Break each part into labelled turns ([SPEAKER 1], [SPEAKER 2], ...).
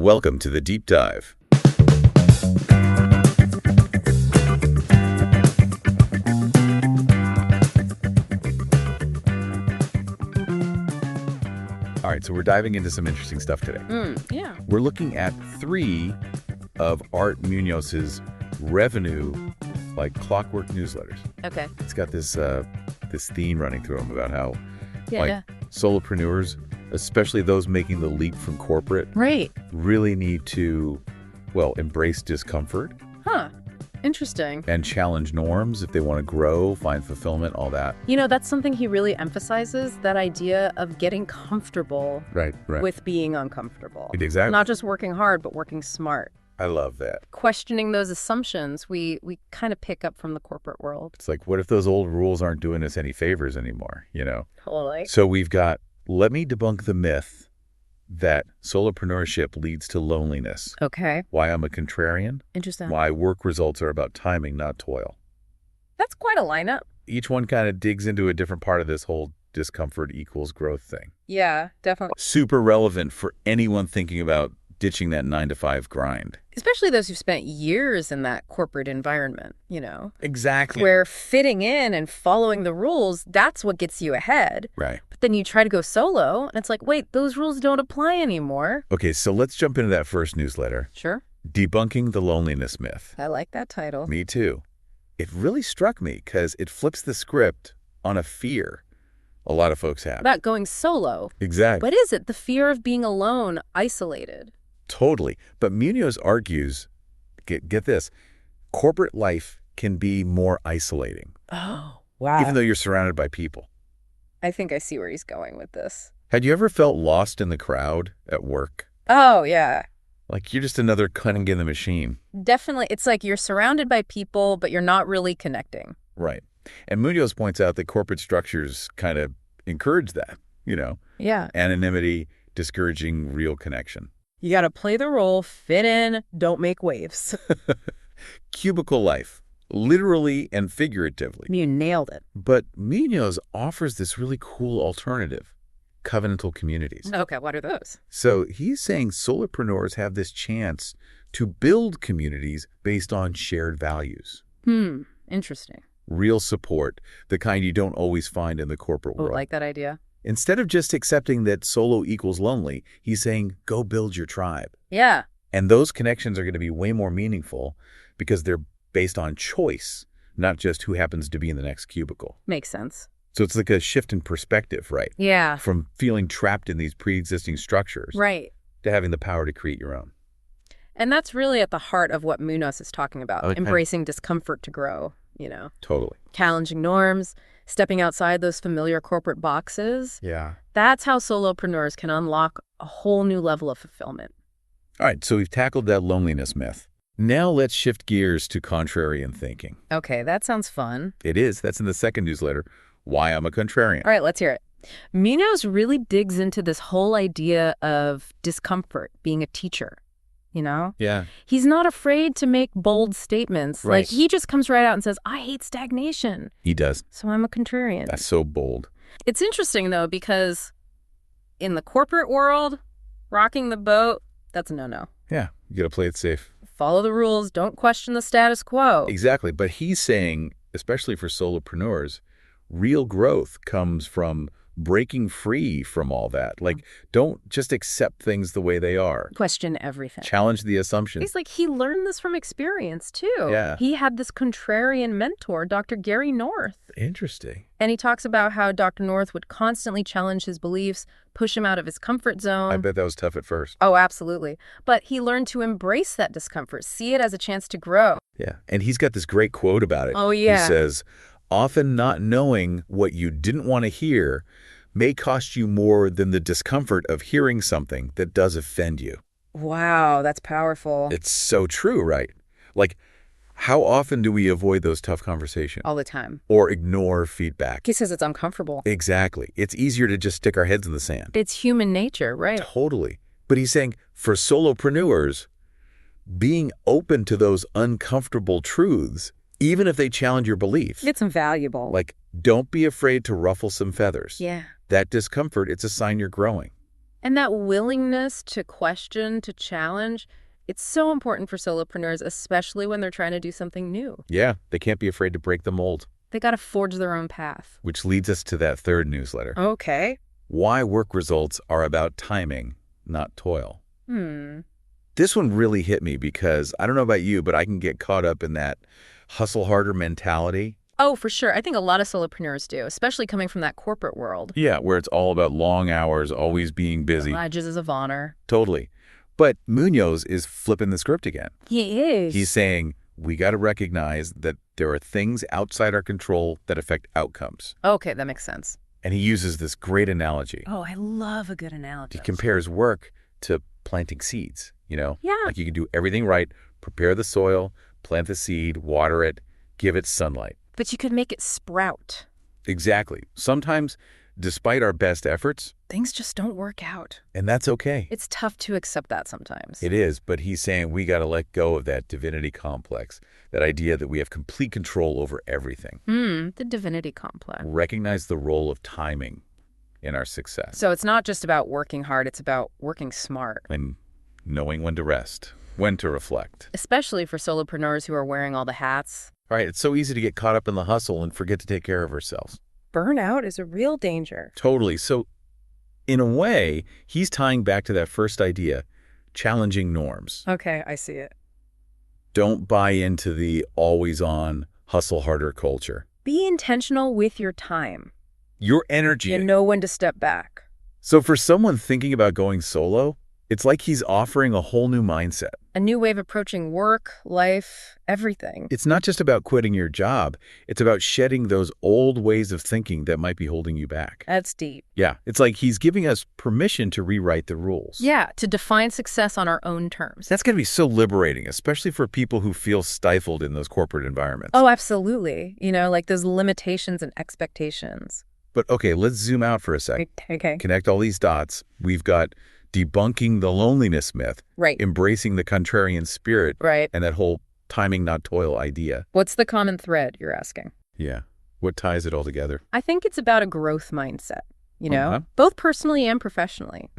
[SPEAKER 1] Welcome to the Deep Dive. All right, so we're diving into some interesting stuff today.
[SPEAKER 2] Yeah.
[SPEAKER 1] We're looking at 3 of Art Munoz's revenue, like clockwork newsletters.
[SPEAKER 2] Okay.
[SPEAKER 1] It's got this theme running through them about how solopreneurs, especially those making the leap from corporate, really need to, embrace discomfort.
[SPEAKER 2] Huh. Interesting.
[SPEAKER 1] And challenge norms if they want to grow, find fulfillment, all that.
[SPEAKER 2] You know, that's something he really emphasizes, that idea of getting comfortable with being uncomfortable.
[SPEAKER 1] Exactly.
[SPEAKER 2] Not just working hard, but working smart.
[SPEAKER 1] I love that.
[SPEAKER 2] Questioning those assumptions we kind of pick up from the corporate world.
[SPEAKER 1] It's like, what if those old rules aren't doing us any favors anymore, you know?
[SPEAKER 2] Totally.
[SPEAKER 1] So we've got, let me debunk the myth that solopreneurship leads to loneliness.
[SPEAKER 2] Okay.
[SPEAKER 1] Why I'm a contrarian.
[SPEAKER 2] Interesting.
[SPEAKER 1] Why work results are about timing, not toil.
[SPEAKER 2] That's quite a lineup.
[SPEAKER 1] Each one kind of digs into a different part of this whole discomfort equals growth thing.
[SPEAKER 2] Yeah, definitely.
[SPEAKER 1] Super relevant for anyone thinking about ditching that 9-to-5 grind.
[SPEAKER 2] Especially those who've spent years in that corporate environment, you know?
[SPEAKER 1] Exactly.
[SPEAKER 2] Where fitting in and following the rules, that's what gets you ahead.
[SPEAKER 1] Right.
[SPEAKER 2] But then you try to go solo, and it's like, wait, those rules don't apply anymore.
[SPEAKER 1] Okay, so let's jump into that first newsletter.
[SPEAKER 2] Sure.
[SPEAKER 1] Debunking the loneliness myth.
[SPEAKER 2] I like that title.
[SPEAKER 1] Me too. It really struck me because it flips the script on a fear a lot of folks have.
[SPEAKER 2] About going solo.
[SPEAKER 1] Exactly.
[SPEAKER 2] What is it? The fear of being alone, isolated.
[SPEAKER 1] Totally. But Munoz argues, get this, corporate life can be more isolating.
[SPEAKER 2] Oh, wow.
[SPEAKER 1] Even though you're surrounded by people.
[SPEAKER 2] I think I see where he's going with this.
[SPEAKER 1] Had you ever felt lost in the crowd at work?
[SPEAKER 2] Oh, yeah.
[SPEAKER 1] Like you're just another cutting in the machine.
[SPEAKER 2] Definitely. It's like you're surrounded by people, but you're not really connecting.
[SPEAKER 1] Right. And Munoz points out that corporate structures kind of encourage that, you know?
[SPEAKER 2] Yeah.
[SPEAKER 1] Anonymity, discouraging real connection.
[SPEAKER 2] You got to play the role, fit in, don't make waves.
[SPEAKER 1] Cubicle life, literally and figuratively.
[SPEAKER 2] You nailed it.
[SPEAKER 1] But Munoz offers this really cool alternative, covenantal communities.
[SPEAKER 2] Okay, what are those?
[SPEAKER 1] So he's saying solopreneurs have this chance to build communities based on shared values.
[SPEAKER 2] Interesting.
[SPEAKER 1] Real support, the kind you don't always find in the corporate world.
[SPEAKER 2] I like that idea.
[SPEAKER 1] Instead of just accepting that solo equals lonely, he's saying, go build your tribe.
[SPEAKER 2] Yeah.
[SPEAKER 1] And those connections are going to be way more meaningful because they're based on choice, not just who happens to be in the next cubicle.
[SPEAKER 2] Makes sense.
[SPEAKER 1] So it's like a shift in perspective, right?
[SPEAKER 2] Yeah.
[SPEAKER 1] From feeling trapped in these pre-existing structures to having the power to create your own.
[SPEAKER 2] And that's really at the heart of what Munoz is talking about, embracing discomfort to grow, you know?
[SPEAKER 1] Totally.
[SPEAKER 2] Challenging norms, stepping outside those familiar corporate boxes.
[SPEAKER 1] Yeah.
[SPEAKER 2] That's how solopreneurs can unlock a whole new level of fulfillment.
[SPEAKER 1] All right, so we've tackled that loneliness myth. Now let's shift gears to contrarian thinking.
[SPEAKER 2] Okay, that sounds fun.
[SPEAKER 1] It is. That's in the second newsletter, Why I'm a Contrarian.
[SPEAKER 2] All right, let's hear it. Munoz really digs into this whole idea of discomfort, being a teacher, you know?
[SPEAKER 1] Yeah.
[SPEAKER 2] He's not afraid to make bold statements.
[SPEAKER 1] Right.
[SPEAKER 2] Like, he just comes right out and says, I hate stagnation.
[SPEAKER 1] He does.
[SPEAKER 2] So I'm a contrarian.
[SPEAKER 1] That's so bold.
[SPEAKER 2] It's interesting, though, because in the corporate world, rocking the boat, that's a no-no.
[SPEAKER 1] Yeah, you got to play it safe.
[SPEAKER 2] Follow the rules. Don't question the status quo.
[SPEAKER 1] Exactly. But he's saying, especially for solopreneurs, real growth comes from breaking free from all that. Like, don't just accept things the way they are.
[SPEAKER 2] Question everything.
[SPEAKER 1] Challenge the assumptions.
[SPEAKER 2] He's like, he learned this from experience, too.
[SPEAKER 1] Yeah.
[SPEAKER 2] He had this contrarian mentor, Dr. Gary North.
[SPEAKER 1] Interesting.
[SPEAKER 2] And he talks about how Dr. North would constantly challenge his beliefs, push him out of his comfort zone.
[SPEAKER 1] I bet that was tough at first.
[SPEAKER 2] Oh, absolutely. But he learned to embrace that discomfort, see it as a chance to grow.
[SPEAKER 1] Yeah. And he's got this great quote about it.
[SPEAKER 2] Oh, yeah.
[SPEAKER 1] He says, often not knowing what you didn't want to hear may cost you more than the discomfort of hearing something that does offend you.
[SPEAKER 2] Wow, that's powerful.
[SPEAKER 1] It's so true, right? Like, how often do we avoid those tough conversations?
[SPEAKER 2] All the time.
[SPEAKER 1] Or ignore feedback?
[SPEAKER 2] He says it's uncomfortable.
[SPEAKER 1] Exactly. It's easier to just stick our heads in the sand.
[SPEAKER 2] It's human nature, right?
[SPEAKER 1] Totally. But he's saying for solopreneurs, being open to those uncomfortable truths, even if they challenge your beliefs.
[SPEAKER 2] It's invaluable.
[SPEAKER 1] Like, don't be afraid to ruffle some feathers.
[SPEAKER 2] Yeah.
[SPEAKER 1] That discomfort, it's a sign you're growing.
[SPEAKER 2] And that willingness to question, to challenge, it's so important for solopreneurs, especially when they're trying to do something new.
[SPEAKER 1] Yeah, they can't be afraid to break the mold.
[SPEAKER 2] They got to forge their own path.
[SPEAKER 1] Which leads us to that third newsletter.
[SPEAKER 2] Okay.
[SPEAKER 1] Why work results are about timing, not toil. This one really hit me because I don't know about you, but I can get caught up in that hustle harder mentality.
[SPEAKER 2] Oh, for sure. I think a lot of solopreneurs do, especially coming from that corporate world.
[SPEAKER 1] Yeah, where it's all about long hours, always being busy.
[SPEAKER 2] Badges of honor.
[SPEAKER 1] Totally. But Munoz is flipping the script again.
[SPEAKER 2] He is.
[SPEAKER 1] He's saying we got to recognize that there are things outside our control that affect outcomes.
[SPEAKER 2] Okay, that makes sense.
[SPEAKER 1] And he uses this great analogy.
[SPEAKER 2] Oh, I love a good analogy.
[SPEAKER 1] He compares work to planting seeds,
[SPEAKER 2] Yeah.
[SPEAKER 1] Like you can do everything right, prepare the soil, plant the seed, water it, give it sunlight.
[SPEAKER 2] But you could make it sprout.
[SPEAKER 1] Exactly. Sometimes, despite our best efforts,
[SPEAKER 2] things just don't work out.
[SPEAKER 1] And that's okay.
[SPEAKER 2] It's tough to accept that sometimes.
[SPEAKER 1] It is, but he's saying we got to let go of that divinity complex, that idea that we have complete control over everything.
[SPEAKER 2] The divinity complex.
[SPEAKER 1] Recognize the role of timing in our success.
[SPEAKER 2] So it's not just about working hard, it's about working smart.
[SPEAKER 1] And knowing when to rest, when to reflect.
[SPEAKER 2] Especially for solopreneurs who are wearing all the hats.
[SPEAKER 1] All right, it's so easy to get caught up in the hustle and forget to take care of ourselves.
[SPEAKER 2] Burnout is a real danger.
[SPEAKER 1] Totally. So in a way, he's tying back to that first idea, challenging norms.
[SPEAKER 2] Okay, I see it.
[SPEAKER 1] Don't buy into the always-on, hustle harder culture.
[SPEAKER 2] Be intentional with your time.
[SPEAKER 1] Your energy.
[SPEAKER 2] You know when to step back.
[SPEAKER 1] So for someone thinking about going solo, it's like he's offering a whole new mindset.
[SPEAKER 2] A new way of approaching work, life, everything.
[SPEAKER 1] It's not just about quitting your job. It's about shedding those old ways of thinking that might be holding you back.
[SPEAKER 2] That's deep.
[SPEAKER 1] Yeah, it's like he's giving us permission to rewrite the rules.
[SPEAKER 2] Yeah, to define success on our own terms.
[SPEAKER 1] That's going to be so liberating, especially for people who feel stifled in those corporate environments.
[SPEAKER 2] Oh, absolutely. Like those limitations and expectations.
[SPEAKER 1] But okay, let's zoom out for a sec.
[SPEAKER 2] Okay.
[SPEAKER 1] Connect all these dots. We've got debunking the loneliness myth,
[SPEAKER 2] right?
[SPEAKER 1] Embracing the contrarian spirit,
[SPEAKER 2] right?
[SPEAKER 1] And that whole timing, not toil idea.
[SPEAKER 2] What's the common thread, you're asking?
[SPEAKER 1] Yeah. What ties it all together?
[SPEAKER 2] I think it's about a growth mindset, both personally and professionally.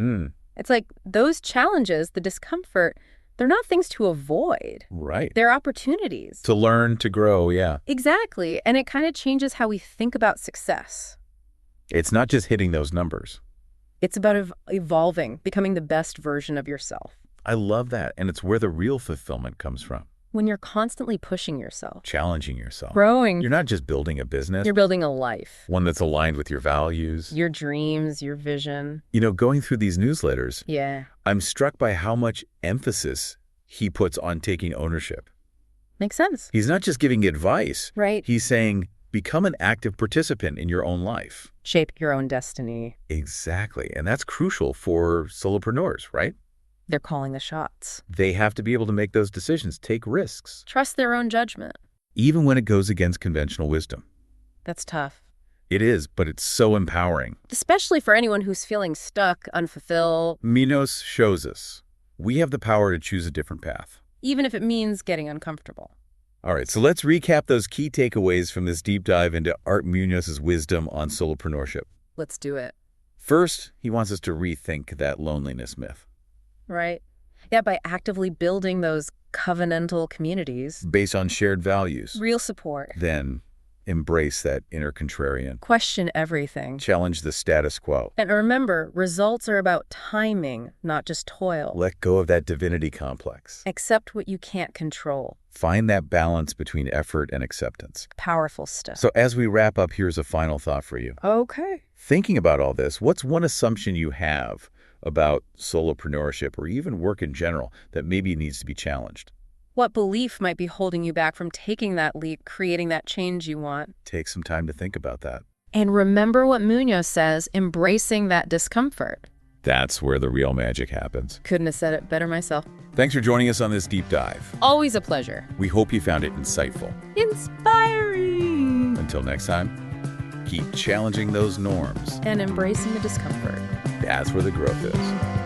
[SPEAKER 2] It's like those challenges, the discomfort, they're not things to avoid.
[SPEAKER 1] Right.
[SPEAKER 2] They're opportunities.
[SPEAKER 1] To learn, to grow, yeah.
[SPEAKER 2] Exactly. And it kind of changes how we think about success.
[SPEAKER 1] It's not just hitting those numbers.
[SPEAKER 2] It's about evolving, becoming the best version of yourself.
[SPEAKER 1] I love that. And it's where the real fulfillment comes from.
[SPEAKER 2] When you're constantly pushing yourself.
[SPEAKER 1] Challenging yourself.
[SPEAKER 2] Growing.
[SPEAKER 1] You're not just building a business.
[SPEAKER 2] You're building a life.
[SPEAKER 1] One that's aligned with your values.
[SPEAKER 2] Your dreams, your vision.
[SPEAKER 1] Going through these newsletters,
[SPEAKER 2] yeah,
[SPEAKER 1] I'm struck by how much emphasis he puts on taking ownership.
[SPEAKER 2] Makes sense.
[SPEAKER 1] He's not just giving advice.
[SPEAKER 2] Right.
[SPEAKER 1] He's saying, become an active participant in your own life.
[SPEAKER 2] Shape your own destiny.
[SPEAKER 1] Exactly. And that's crucial for solopreneurs, right?
[SPEAKER 2] They're calling the shots.
[SPEAKER 1] They have to be able to make those decisions, take risks.
[SPEAKER 2] Trust their own judgment.
[SPEAKER 1] Even when it goes against conventional wisdom.
[SPEAKER 2] That's tough.
[SPEAKER 1] It is, but it's so empowering.
[SPEAKER 2] Especially for anyone who's feeling stuck, unfulfilled.
[SPEAKER 1] Munoz shows us we have the power to choose a different path.
[SPEAKER 2] Even if it means getting uncomfortable.
[SPEAKER 1] All right, so let's recap those key takeaways from this deep dive into Art Munoz's wisdom on solopreneurship.
[SPEAKER 2] Let's do it.
[SPEAKER 1] First, he wants us to rethink that loneliness myth.
[SPEAKER 2] Right. Yeah, by actively building those covenantal communities.
[SPEAKER 1] Based on shared values.
[SPEAKER 2] Real support.
[SPEAKER 1] Then embrace that inner contrarian.
[SPEAKER 2] Question everything.
[SPEAKER 1] Challenge the status quo.
[SPEAKER 2] And remember, results are about timing, not just toil.
[SPEAKER 1] Let go of that divinity complex.
[SPEAKER 2] Accept what you can't control.
[SPEAKER 1] Find that balance between effort and acceptance.
[SPEAKER 2] Powerful stuff.
[SPEAKER 1] So as we wrap up, here's a final thought for you.
[SPEAKER 2] Okay.
[SPEAKER 1] Thinking about all this, what's one assumption you have about solopreneurship or even work in general that maybe needs to be challenged?
[SPEAKER 2] What belief might be holding you back from taking that leap, creating that change you want?
[SPEAKER 1] Take some time to think about that.
[SPEAKER 2] And remember what Munoz says, embracing that discomfort.
[SPEAKER 1] That's where the real magic happens.
[SPEAKER 2] Couldn't have said it better myself.
[SPEAKER 1] Thanks for joining us on this deep dive.
[SPEAKER 2] Always a pleasure.
[SPEAKER 1] We hope you found it insightful.
[SPEAKER 2] Inspiring.
[SPEAKER 1] Until next time, keep challenging those norms.
[SPEAKER 2] And embracing the discomfort.
[SPEAKER 1] That's where the growth is.